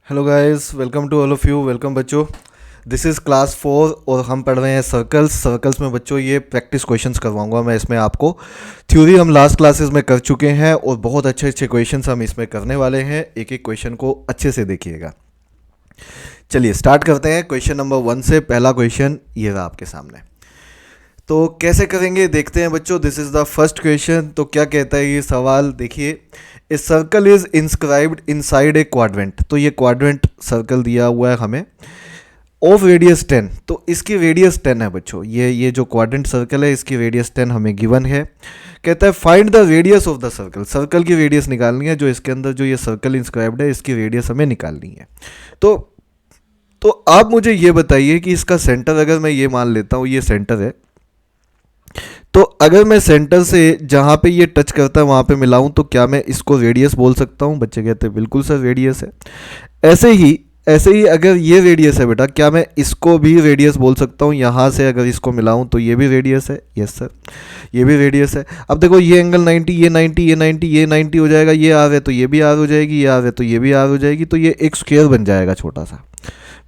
Hello guys, welcome to all of you. Welcome बच्चों, this is class 4 और हम पढ़ रहे हैं सर्कल्स में बच्चों ये प्रैक्टिस क्वेश्चंस करवाऊंगा मैं इसमें आपको। थ्योरी हम लास्ट क्लासेस में कर चुके हैं और बहुत अच्छे अच्छे क्वेश्चंस हम इसमें करने वाले हैं। एक एक क्वेश्चन को अच्छे से देखिएगा। चलिए स्टार्ट करते हैं क्वेश्चन नंबर 1 से। पहला क्वेश्चन ये रहा आपके सामने। तो कैसे करेंगे देखते हैं बच्चों। This is the first question. तो क्या कहता है ये सवाल, देखिए। A circle is inscribed inside a quadrant. तो ये क्वाड्रेंट सर्कल दिया हुआ है हमें, ऑफ रेडियस 10। तो इसकी रेडियस 10 है बच्चों। ये जो क्वाड्रेंट सर्कल है इसकी रेडियस 10 हमें गिवन है। कहता है find the radius of the circle. Circle की रेडियस निकालनी है, जो इसके अंदर जो ये सर्कल इंस्क्राइब्ड है इसकी रेडियस हमें निकालनी है। तो आप मुझे ये बताइए कि इसका सेंटर, अगर मैं ये मान लेता हूँ ये सेंटर है, तो अगर मैं सेंटर से जहाँ पे ये टच करता है वहाँ पे मिलाऊं तो क्या मैं इसको रेडियस बोल सकता हूँ? बच्चे कहते हैं बिल्कुल सर रेडियस है। ऐसे ही अगर ये रेडियस है बेटा, क्या मैं इसको भी रेडियस बोल सकता हूँ? यहाँ से अगर इसको मिलाऊं तो ये भी रेडियस है। यस सर, ये भी रेडियस है। अब देखो ये एंगल 90, ये 90, ये 90, ये 90 हो जाएगा। ये आर है तो ये भी आर हो जाएगी, ये आर है तो ये भी आर हो जाएगी। तो ये एक स्क्वायर बन जाएगा, छोटा सा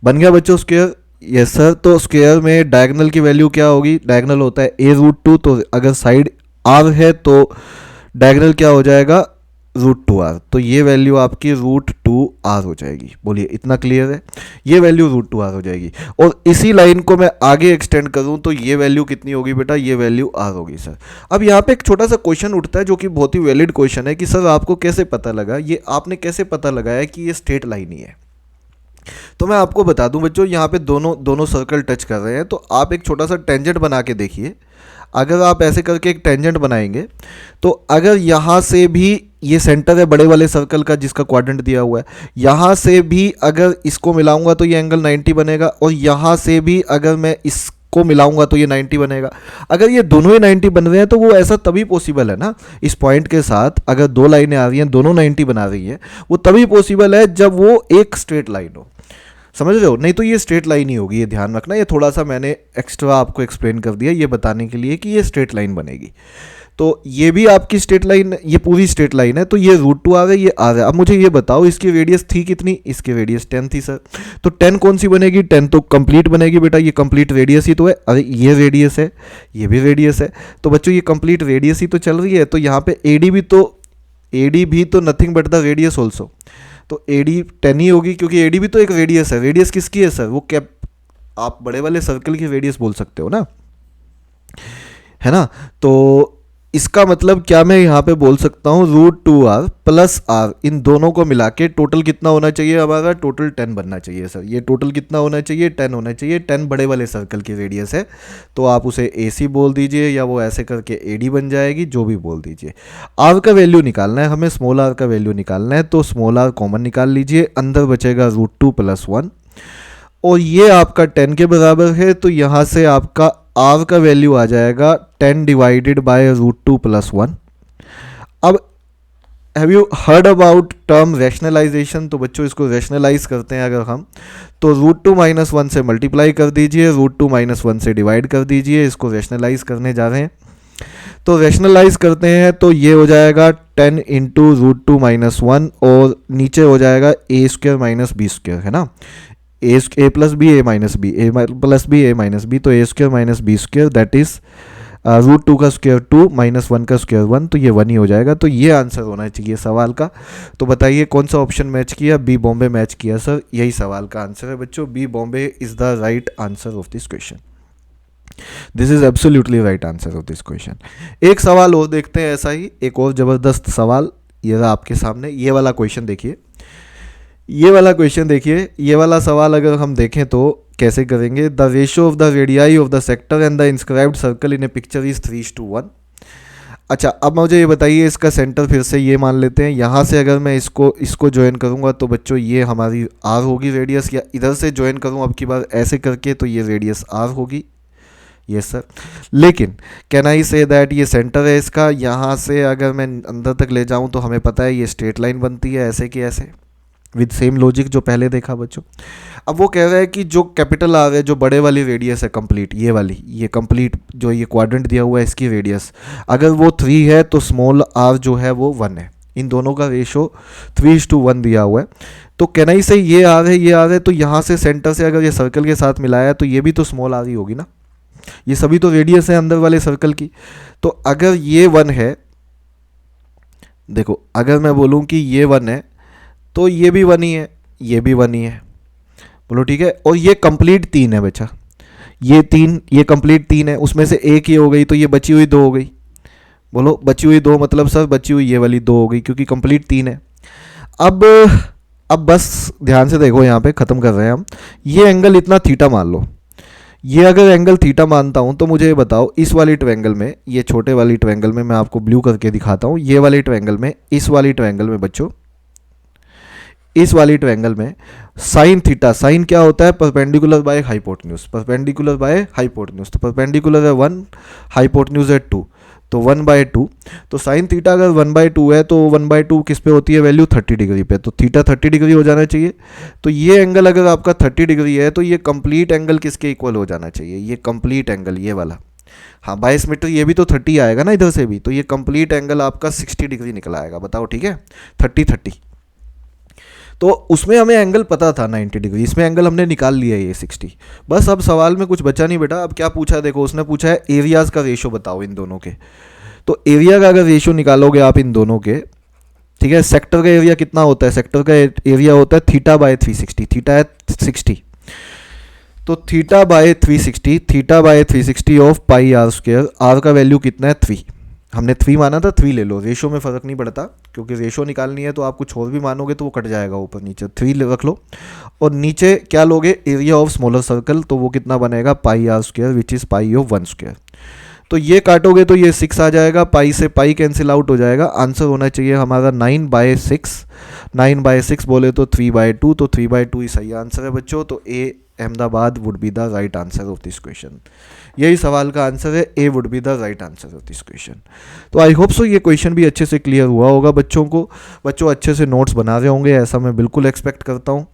बन गया बच्चों स्क्वायर। Yes sir. तो स्क्वायर में डायगोनल की वैल्यू क्या होगी? डायगोनल होता है a√2। तो अगर साइड r है तो डायगोनल क्या हो जाएगा? √2r। तो ये वैल्यू आपकी √2r हो जाएगी। बोलिए इतना क्लियर है? ये वैल्यू √2r हो जाएगी। और इसी लाइन को मैं आगे एक्सटेंड करूं तो ये वैल्यू कितनी होगी बेटा? ये वैल्यू r होगी सर। अब यहाँ पे एक छोटा सा क्वेश्चन उठता है जो कि बहुत ही वैलिड क्वेश्चन है कि सर आपको कैसे पता लगा, ये आपने कैसे पता लगाया कि ये स्ट्रेट लाइन ही है? तो मैं आपको बता दूं बच्चों, यहाँ पे दोनों दोनों सर्कल टच कर रहे हैं। तो आप एक छोटा सा टेंजेंट बना के देखिए। अगर आप ऐसे करके एक टेंजेंट बनाएंगे तो अगर यहाँ से भी ये सेंटर है बड़े वाले सर्कल का जिसका क्वाड्रेंट दिया हुआ है, यहाँ से भी अगर इसको मिलाऊंगा तो ये एंगल 90 बनेगा, और यहाँ से भी अगर मैं इसको मिलाऊंगा तो ये 90 बनेगा। अगर ये दोनों ही 90 बन रहे हैं तो वो ऐसा तभी पॉसिबल है ना, इस पॉइंट के साथ अगर दो लाइनें आ रही हैं दोनों 90 बना रही हैं, वो तभी पॉसिबल है जब वो एक स्ट्रेट लाइन हो। समझ रहे हो? नहीं तो ये स्ट्रेट लाइन ही होगी। ये ध्यान रखना, ये थोड़ा सा मैंने एक्स्ट्रा आपको एक्सप्लेन कर दिया ये बताने के लिए कि ये स्ट्रेट लाइन बनेगी। तो ये भी आपकी स्ट्रेट लाइन, ये पूरी स्ट्रेट लाइन है। तो ये √2r है, ये r है। अब मुझे ये बताओ इसकी रेडियस थी कितनी? इसकी रेडियस 10 थी सर। तो 10 कौन सी बनेगी? 10 तो कंप्लीट बनेगी बेटा, ये कंप्लीट रेडियस ही तो है। अरे ये रेडियस है, ये भी रेडियस है। तो बच्चों ये कंप्लीट रेडियस ही तो चल रही है। तो यहाँ पे AD भी तो nothing but the radius also. तो AD 10 ही होगी क्योंकि AD भी तो एक रेडियस है। रेडियस किसकी है सर? वो कैप, आप बड़े वाले सर्कल की रेडियस बोल सकते हो ना, है ना? तो इसका मतलब क्या मैं यहाँ पे बोल सकता हूँ √2r प्लस r, इन दोनों को मिला के टोटल कितना होना चाहिए हमारा? टोटल 10 बनना चाहिए सर। ये टोटल कितना होना चाहिए? 10 होना चाहिए। 10 बड़े वाले सर्कल की रेडियस है, तो आप उसे AC बोल दीजिए या वो ऐसे करके AD बन जाएगी, जो भी बोल दीजिए। r का वैल्यू निकालना है हमें, स्मॉल r का वैल्यू निकालना है। तो स्मॉल r कॉमन निकाल लीजिए, अंदर बचेगा √2 प्लस 1, और ये आपका 10 के बराबर है। तो यहाँ से आपका r का वैल्यू आ जाएगा 10 डिवाइडेड बाय √2 प्लस 1। अब have you heard about term rationalization? तो बच्चों इसको रैशनलाइज करते हैं अगर हम, तो √2 माइनस 1 से मल्टीप्लाई कर दीजिए, √2 माइनस 1 से डिवाइड कर दीजिए। इसको रैशनलाइज करने जा रहे हैं। तो रैशनलाइज करते हैं तो ये हो जाएगा 10 इंटू √2 माइनस 1, और नीचे हो जाएगा a² माइनस b², है ना? a plus B a minus B, a plus B a minus B, तो a² minus b², that is √2 का स्क्वायर 2 माइनस 1 का स्क्वायर 1, तो ये 1 ही हो जाएगा। तो ये आंसर होना चाहिए सवाल का। तो बताइए कौन सा ऑप्शन मैच किया? बी बॉम्बे मैच किया सर। यही सवाल का आंसर है बच्चों। B Bombay is the right answer of this question. This is absolutely right answer of this question. एक सवाल और देखते हैं, ऐसा ही एक और जबरदस्त सवाल। ये रहा आपके सामने, ये वाला क्वेश्चन देखिए। ये वाला सवाल अगर हम देखें तो कैसे करेंगे? The ratio of the radii of the sector and the inscribed circle in A picture is 3:1। अच्छा, अब मुझे ये बताइए इसका सेंटर फिर से ये मान लेते हैं। यहाँ से अगर मैं इसको ज्वाइन करूँगा तो बच्चों ये हमारी r होगी रेडियस, या इधर से ज्वाइन करूँ अब की बार ऐसे करके तो ये रेडियस r होगी। Yes sir. लेकिन कैन आई से दैट ये सेंटर है इसका, यहाँ से अगर मैं अंदर तक ले जाऊँ तो हमें पता है ये स्ट्रेट लाइन बनती है ऐसे कि ऐसे, विद सेम लॉजिक जो पहले देखा बच्चों। अब वो कह रहा है कि जो कैपिटल आर है, जो बड़े वाली रेडियस है कंप्लीट, ये वाली, ये कंप्लीट जो ये क्वाड्रेंट दिया हुआ है इसकी रेडियस अगर वो 3 है तो स्मॉल आर जो है वो 1 है। इन दोनों का रेशो 3:1 दिया हुआ है। तो कहना ही सही ये आर है, ये आर है, तो यहाँ से सेंटर से अगर ये सर्कल के साथ मिलाया है तो ये भी तो स्मॉल आर ही होगी ना, ये सभी तो रेडियस है अंदर वाले सर्कल की। तो अगर ये 1 है, देखो अगर मैं बोलूँ कि ये 1 है तो ये भी 1 ही है, ये भी 1 ही है, बोलो ठीक है। और ये कंप्लीट 3 है बच्चा, ये 3, ये कंप्लीट 3 है, उसमें से एक ही हो गई तो ये बची हुई 2 हो गई। बोलो बची हुई 2 मतलब सर बची हुई ये वाली 2 हो गई क्योंकि कंप्लीट 3 है। अब बस ध्यान से देखो, यहाँ पे ख़त्म कर रहे हैं हम। ये एंगल इतना थीटा मान लो, ये अगर एंगल थीटा मानता हूँ तो मुझे ये बताओ इस वाली ट्रायंगल में, ये छोटे वाली ट्रायंगल में, मैं आपको ब्लू करके दिखाता हूँ, ये वाली ट्रायंगल में, इस वाली ट्रायंगल में बच्चों, इस वाली ट्रायंगल में साइन थीटा, साइन क्या होता है, perpendicular by hypotenuse, perpendicular by hypotenuse. तो परपेंडिकुलर है 1, हाइपोटेन्यूज है 2, तो 1/2। तो साइन थीटा अगर 1/2 है तो 1/2 किस पे होती है वैल्यू, 30 डिग्री पे, तो थीटा 30 डिग्री हो जाना चाहिए। तो ये एंगल अगर आपका 30 डिग्री है तो ये कंप्लीट एंगल किसके इक्वल हो जाना चाहिए, ये कंप्लीट एंगल ये वाला, हाँ 22 मीटर, ये भी तो 30 आएगा ना इधर से भी, तो ये कंप्लीट एंगल आपका 60 डिग्री निकल आएगा। बताओ ठीक है, 30। तो उसमें हमें एंगल पता था 90 डिग्री, इसमें एंगल हमने निकाल लिया है ये 60। बस अब सवाल में कुछ बचा नहीं बेटा। अब क्या पूछा, देखो उसने पूछा है एरियाज़ का रेशो बताओ इन दोनों के। तो एरिया का अगर रेशो निकालोगे आप इन दोनों के, ठीक है, सेक्टर का एरिया कितना होता है, सेक्टर का एरिया होता है θ/360, थीटा है 60, तो θ/360 of pi r square, r का वैल्यू कितना है 3, हमने 3 माना था, 3 ले लो, रेशो में फ़र्क नहीं पड़ता क्योंकि रेशो निकालनी है तो आप कुछ और भी मानोगे तो वो कट जाएगा ऊपर नीचे, 3 रख लो। और नीचे क्या लोगे, एरिया ऑफ स्मॉलर सर्कल, तो वो कितना बनेगा pi r square which is pi of 1 square. तो ये काटोगे तो ये 6 आ जाएगा, पाई से पाई कैंसिल आउट हो जाएगा, आंसर होना चाहिए हमारा 9/6, 9/6 बोले तो 3/2, तो 3/2 ही सही आंसर है बच्चों। तो A Ahmedabad would be the right answer of this question, यही सवाल का आंसर है, A would be the right answer of this question. तो आई होप सो ये क्वेश्चन भी अच्छे से क्लियर हुआ होगा बच्चों को, बच्चों अच्छे से नोट्स बना रहे होंगे, ऐसा मैं बिल्कुल एक्सपेक्ट करता हूँ,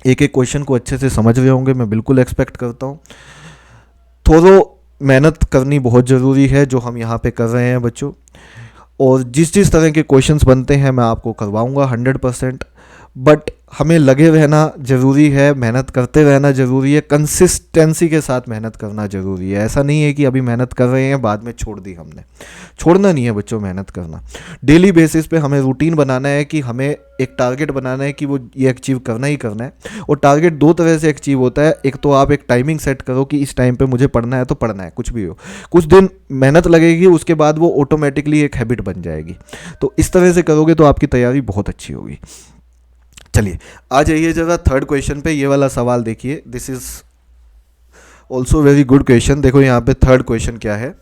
एक एक क्वेश्चन को अच्छे से समझ रहे होंगे, मैं बिल्कुल एक्सपेक्ट करता हूँ। थोड़ा मेहनत करनी बहुत ज़रूरी है जो हम यहाँ पे कर रहे हैं बच्चों, और जिस जिस तरह के क्वेश्चंस बनते हैं मैं आपको करवाऊँगा 100%, बट हमें लगे रहना ज़रूरी है, मेहनत करते रहना ज़रूरी है, कंसिस्टेंसी के साथ मेहनत करना ज़रूरी है। ऐसा नहीं है कि अभी मेहनत कर रहे हैं बाद में छोड़ दी हमने, छोड़ना नहीं है बच्चों, मेहनत करना डेली बेसिस पे, हमें रूटीन बनाना है कि हमें एक टारगेट बनाना है कि वो ये अचीव करना ही करना है। और टारगेट 2 तरह से अचीव होता है, एक तो आप एक टाइमिंग सेट करो कि इस टाइम पे मुझे पढ़ना है तो पढ़ना है, कुछ भी हो, कुछ दिन मेहनत लगेगी, उसके बाद वो ऑटोमेटिकली एक हैबिट बन जाएगी। तो इस तरह से करोगे तो आपकी तैयारी बहुत अच्छी होगी। चलिए आ जाइए जरा थर्ड क्वेश्चन पे, ये वाला सवाल देखिए, this is also very good question. देखो यहाँ पे थर्ड क्वेश्चन क्या है,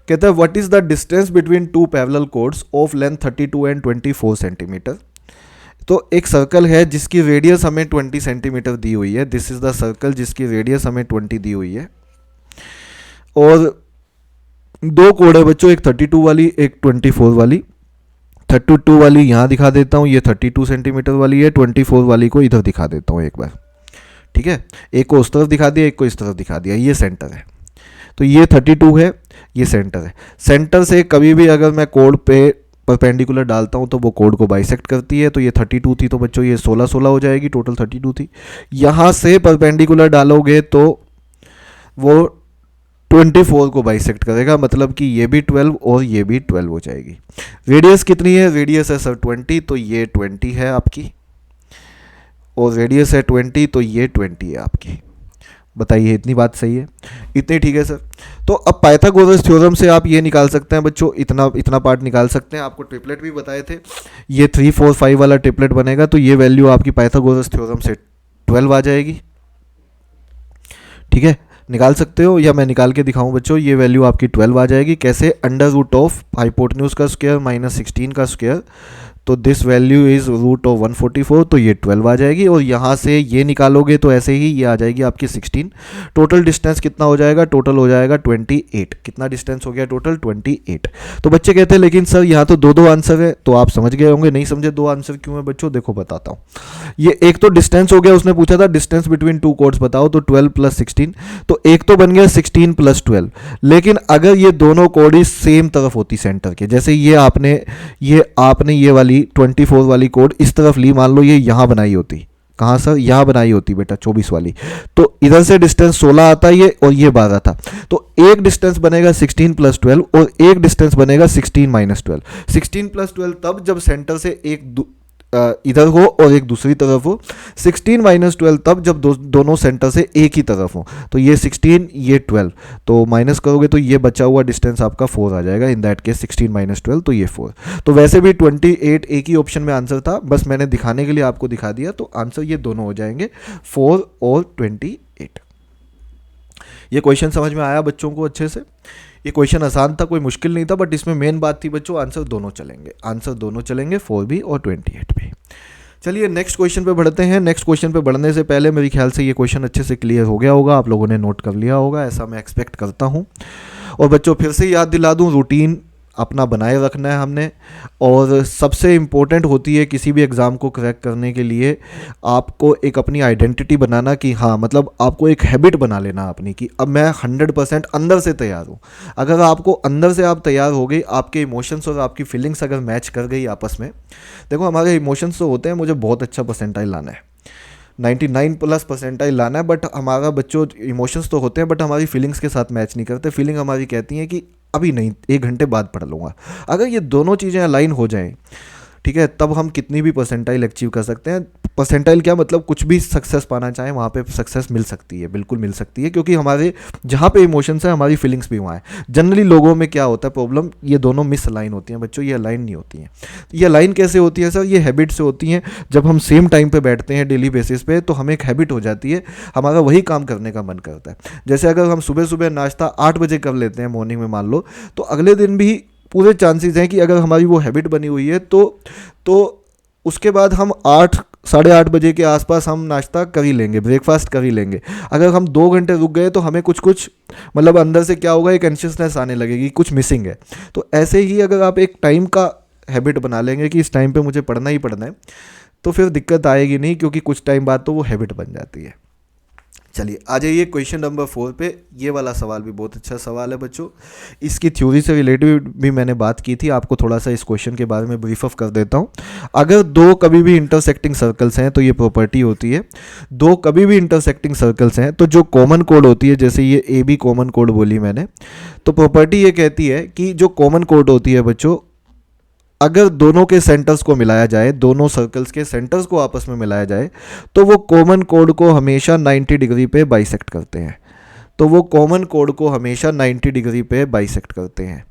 कहता है what is the distance between 2 parallel chords of length 32 and 24 centimetre. तो एक सर्कल है जिसकी रेडियस हमें 20 सेंटीमीटर दी हुई है, दिस इज द सर्कल जिसकी रेडियस हमें 20 दी हुई है, और 2 कोड है बच्चों, एक 32 वाली एक 24 वाली। 32 वाली यहाँ दिखा देता हूँ, ये 32 सेंटीमीटर वाली है, 24 वाली को इधर दिखा देता हूँ एक बार, ठीक है, एक को उस तरफ दिखा दिया, एक को इस तरफ दिखा दिया, ये सेंटर है। तो ये 32 है, ये सेंटर है। सेंटर से कभी भी अगर मैं कोड पे परपेंडिकुलर डालता हूँ तो वो कोड को बाइसेक्ट करती है, तो ये 32 थी तो बच्चों ये 16 हो जाएगी, टोटल 32 थी। यहाँ से परपेंडिकुलर डालोगे तो वो 24 को बाइसेक्ट करेगा, मतलब कि ये भी 12 और ये भी 12 हो जाएगी। रेडियस कितनी है, रेडियस है सर 20, तो ये 20 है आपकी, और रेडियस है 20 तो ये 20 है आपकी। बताइए इतनी बात सही है, इतनी ठीक है सर। तो अब पाइथागोरस थ्योरम से आप ये निकाल सकते हैं बच्चों, इतना पार्ट निकाल सकते हैं। आपको ट्रिपलेट भी बताए थे, ये 3 4 5 वाला ट्रिपलेट बनेगा, तो ये वैल्यू आपकी पाइथागोरस थ्योरम से 12 आ जाएगी, ठीक है, निकाल सकते हो, या मैं निकाल के दिखाऊं बच्चों, ये वैल्यू आपकी 12 आ जाएगी। कैसे, अंडर रूट ऑफ हाइपोटेन्यूज का स्क्वायर माइनस 16 का स्क्वायर, तो this value is root of 144, तो ये 12 आ जाएगी। और यहाँ से ये निकालोगे तो ऐसे ही ये आ जाएगी आपकी 16। टोटल डिस्टेंस कितना हो जाएगा? टोटल हो जाएगा 28। कितना डिस्टेंस हो गया टोटल? 28। तो बच्चे कहते हैं लेकिन सर यहाँ तो दो दो आंसर है, तो आप समझ गए होंगे। नहीं समझे दो आंसर क्यों है बच्चों? देखो बताता हूँ। ये एक तो डिस्टेंस हो गया, उसने पूछा था डिस्टेंस बिटवीन टू कोड्स बताओ, तो 12 + 16, तो एक तो बन गया 16 + 12। लेकिन अगर ये दोनों कोड सेम तरफ होती सेंटर के, जैसे ये आपने ये वाली 24 वाली कोड इस तरफ ली, मान लो ये यहाँ बनाई होती, कहाँ सर? यहाँ बनाई होती बेटा 24 वाली, तो इधर से डिस्टेंस 16 आता है ये, और ये 12 था, तो एक डिस्टेंस बनेगा 16 + 12 और एक डिस्टेंस बनेगा 16 - 12। 16 + 12 तब जब सेंटर से एक इधर हो और एक दूसरी तरफ हो। 16 - 12 तब जब दोनों सेंटर से एक ही तरफ हो। तो ये 16, ये 12, तो माइनस करोगे तो ये बचा हुआ डिस्टेंस आपका 4 आ जाएगा। इन दैट केस 16 - 12, तो ये 4। तो वैसे भी 28 एक ही ऑप्शन में आंसर था, बस मैंने दिखाने के लिए आपको दिखा दिया। तो आंसर ये दोनों हो जाएंगे, 4 और 28। ये क्वेश्चन समझ में आया बच्चों को अच्छे से? ये क्वेश्चन आसान था, कोई मुश्किल नहीं था, बट इसमें मेन बात थी बच्चों आंसर दोनों चलेंगे, 4 भी और 28 भी। चलिए नेक्स्ट क्वेश्चन पे बढ़ते हैं। नेक्स्ट क्वेश्चन पे बढ़ने से पहले मेरे ख्याल से ये क्वेश्चन अच्छे से क्लियर हो गया होगा, आप लोगों ने नोट कर लिया होगा, ऐसा मैं एक्सपेक्ट करता हूँ। और बच्चों फिर से याद दिला दूँ, रूटीन अपना बनाए रखना है हमने। और सबसे इम्पोर्टेंट होती है किसी भी एग्ज़ाम को क्रैक करने के लिए आपको एक अपनी आइडेंटिटी बनाना, कि हाँ मतलब आपको एक हैबिट बना लेना अपनी, कि अब मैं 100% अंदर से तैयार हूँ। अगर आपको अंदर से आप तैयार हो गई, आपके इमोशंस और आपकी फीलिंग्स अगर मैच कर गई आपस में, देखो हमारे इमोशंस तो होते हैं मुझे बहुत अच्छा परसेंटाइल लाना है, 99+ परसेंटाइल लाना है, बट हमारा बच्चों इमोशंस तो होते हैं बट हमारी फीलिंग्स के साथ मैच नहीं करते। फीलिंग हमारी कहती है कि अभी नहीं, 1 घंटे बाद पढ़ लूँगा। अगर ये दोनों चीज़ें अलाइन हो जाएं, ठीक है, तब हम कितनी भी परसेंटाइल अचीव कर सकते हैं। परसेंटाइल क्या मतलब, कुछ भी सक्सेस पाना चाहें वहाँ पे सक्सेस मिल सकती है, बिल्कुल मिल सकती है, क्योंकि हमारे जहाँ पे इमोशंस है हमारी फीलिंग्स भी वहाँ है। जनरली लोगों में क्या होता है प्रॉब्लम, ये दोनों मिस अलाइन होती हैं बच्चों, ये अलाइन नहीं होती हैं। ये अलाइन कैसे होती है सर? ये हैबिट से होती हैं। जब हम सेम टाइम पे बैठते हैं डेली बेसिस पे, तो हमें एक हैबिट हो जाती है, हमारा वही काम करने का मन करता है। जैसे अगर हम सुबह सुबह नाश्ता 8 बजे कर लेते हैं मॉर्निंग में मान लो, तो अगले दिन भी पूरे चांसेस हैं कि अगर हमारी वो हैबिट बनी हुई है तो उसके बाद हम 8 साढ़े 8 बजे के आसपास हम नाश्ता कर ही लेंगे, ब्रेकफास्ट कर ही लेंगे। अगर हम 2 घंटे रुक गए तो हमें कुछ मतलब अंदर से क्या होगा, एक एंशियसनेस आने लगेगी, कुछ मिसिंग है। तो ऐसे ही अगर आप एक टाइम का हैबिट बना लेंगे कि इस टाइम पे मुझे पढ़ना ही पढ़ना है, तो फिर दिक्कत आएगी नहीं, क्योंकि कुछ टाइम बाद तो वो हैबिट बन जाती है। चलिए आ जाइए क्वेश्चन नंबर 4 पे। ये वाला सवाल भी बहुत अच्छा सवाल है बच्चों, इसकी थ्योरी से रिलेटेड भी मैंने बात की थी, आपको थोड़ा सा इस क्वेश्चन के बारे में ब्रीफ अप कर देता हूँ। अगर 2 कभी भी इंटरसेक्टिंग सर्कल्स हैं तो ये प्रॉपर्टी होती है, 2 कभी भी इंटरसेक्टिंग सर्कल्स हैं तो जो कॉमन कोड होती है, जैसे ये ए बी कॉमन कोड बोली मैंने, तो प्रॉपर्टी ये कहती है कि जो कॉमन कोड होती है बच्चों, अगर दोनों के सेंटर्स को मिलाया जाए, दोनों सर्कल्स के सेंटर्स को आपस में मिलाया जाए, तो वो कॉमन कोड को हमेशा 90 डिग्री पे बाइसेक्ट करते हैं। तो वो कॉमन कोड को हमेशा 90 डिग्री पे बाइसेक्ट करते हैं।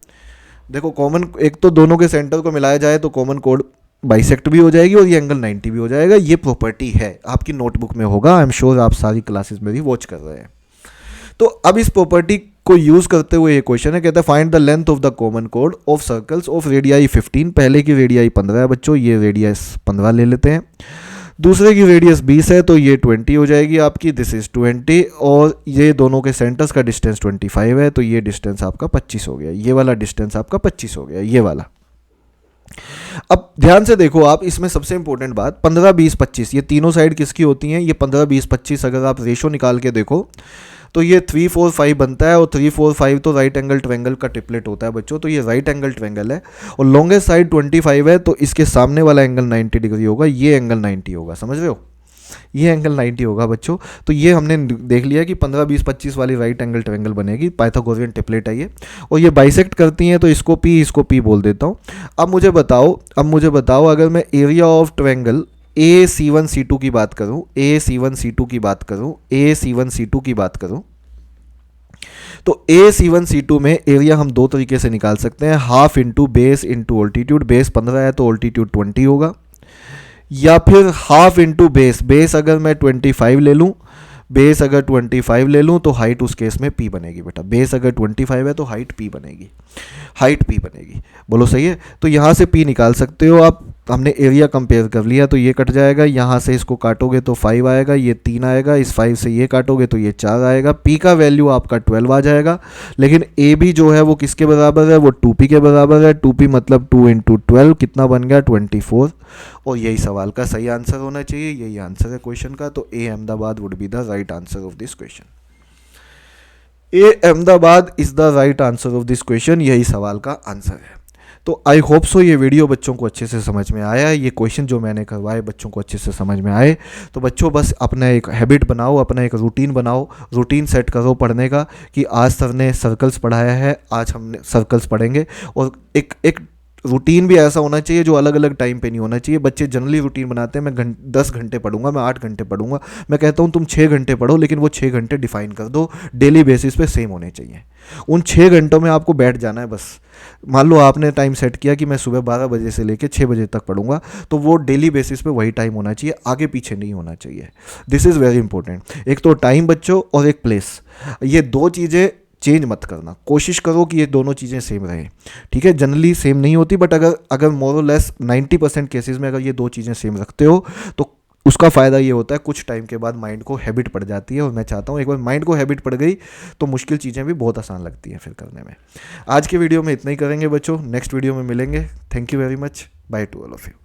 देखो कॉमन, एक तो दोनों के सेंटर को मिलाया जाए तो कॉमन कोड बाइसेक्ट भी हो जाएगी और ये एंगल 90 भी हो जाएगा। ये प्रॉपर्टी है, आपकी नोटबुक में होगा, आई एम श्योर आप सारी क्लासेस में भी वॉच कर रहे हैं। तो अब इस प्रॉपर्टी को यूज़ करते हुए ये क्वेश्चन है, कहता है find the length of the common code of circles of radii 15। पहले की रेडियाई 15 है बच्चों, ये रेडियस 15 ले लेते हैं। दूसरे की रेडियस 20 है तो ये 20 हो जाएगी आपकी, दिस इज़ 20। और ये दोनों के सेंटर्स का डिस्टेंस 25 है तो ये डिस्टेंस आपका 25 हो गया। ये वाला डिस्टेंस आपका 25 हो गया, ये वाला। अब ध्यान से देखो आप, इसमें सबसे इंपॉर्टेंट बात 15, 20, 25, ये तीनों साइड किसकी होती हैं? ये 15, 20, 25 अगर आप रेशो निकाल के देखो तो ये 3, 4, 5 बनता है, और 3, 4, 5 तो राइट एंगल ट्रायंगल का ट्रिपलेट होता है बच्चों। तो ये राइट एंगल ट्रायंगल है और लॉन्गेस्ट साइड 25 है, तो इसके सामने वाला एंगल 90 डिग्री होगा, ये एंगल 90 होगा, समझ रहे हो? ये एंगल 90 होगा बच्चों। तो ये हमने देख लिया कि 15, 20, 25 वाली राइट एंगल ट्रायंगल बनेगी, पाइथागोरियन ट्रिपलेट है ये, और ये बाइसेक्ट करती हैं, तो इसको P बोल देता हूँ। अब मुझे बताओ अगर मैं एरिया ऑफ ट्रायंगल AC1C2 की बात करूं, AC1C2 की बात करूं, तो AC1C2 में एरिया हम 2 तरीके से निकाल सकते हैं, half into base into altitude. Base 15 है तो ऑल्टीट्यूड 20 होगा, या फिर हाफ इंटू बेस अगर मैं 25 ले लूँ, बेस अगर 25 ले लूँ तो हाइट उस केस में P बनेगी बेटा। बेस अगर 25 है तो हाइट P बनेगी, बोलो सही है? तो यहाँ से P निकाल सकते हो आप। हमने एरिया कंपेयर कर लिया तो ये कट जाएगा, यहाँ से इसको काटोगे तो 5 आएगा, ये 3 आएगा, इस 5 से ये काटोगे तो ये 4 आएगा। पी का वैल्यू आपका 12 आ जाएगा, लेकिन ए भी जो है वो किसके बराबर है, वो 2p के बराबर है। 2p मतलब 2 इंटू 12 कितना बन गया 24, और यही सवाल का सही आंसर होना चाहिए, यही आंसर है क्वेश्चन का। तो A Ahmedabad would be the right answer of this question. A Ahmedabad is the right answer of this question, यही सवाल का आंसर है। तो आई होप सो ये वीडियो बच्चों को अच्छे से समझ में आया है, ये क्वेश्चन जो मैंने करवाए बच्चों को अच्छे से समझ में आए। तो बच्चों बस अपना एक हैबिट बनाओ, अपना एक रूटीन बनाओ, रूटीन सेट करो पढ़ने का कि आज सर ने सर्कल्स पढ़ाया है, आज हमने सर्कल्स पढ़ेंगे। और एक रूटीन भी ऐसा होना चाहिए जो अलग अलग टाइम पे नहीं होना चाहिए। बच्चे जनरली रूटीन बनाते हैं, मैं 10 घंटे पढ़ूंगा, मैं 8 घंटे पढ़ूंगा। मैं कहता हूँ तुम 6 घंटे पढ़ो, लेकिन वो 6 घंटे डिफाइन कर दो, डेली बेसिस पे सेम होने चाहिए। उन 6 घंटों में आपको बैठ जाना है बस। मान लो आपने टाइम सेट किया कि मैं सुबह 12 बजे से लेकर 6 बजे तक पढ़ूंगा, तो वो डेली बेसिस पे वही टाइम होना चाहिए, आगे पीछे नहीं होना चाहिए। This is very important. एक तो टाइम बच्चों और एक प्लेस, ये दो चीज़ें चेंज मत करना, कोशिश करो कि ये दोनों चीज़ें सेम रहें। ठीक है, जनरली सेम नहीं होती, बट अगर मोर और लेस 90% केसेस में अगर ये दो चीज़ें सेम रखते हो तो उसका फ़ायदा ये होता है कुछ टाइम के बाद माइंड को हैबिट पड़ जाती है। और मैं चाहता हूँ एक बार माइंड को हैबिट पड़ गई तो मुश्किल चीज़ें भी बहुत आसान लगती हैं फिर करने में। आज के वीडियो में इतना ही करेंगे बच्चों, नेक्स्ट वीडियो में मिलेंगे। Thank you very much, by two all of you.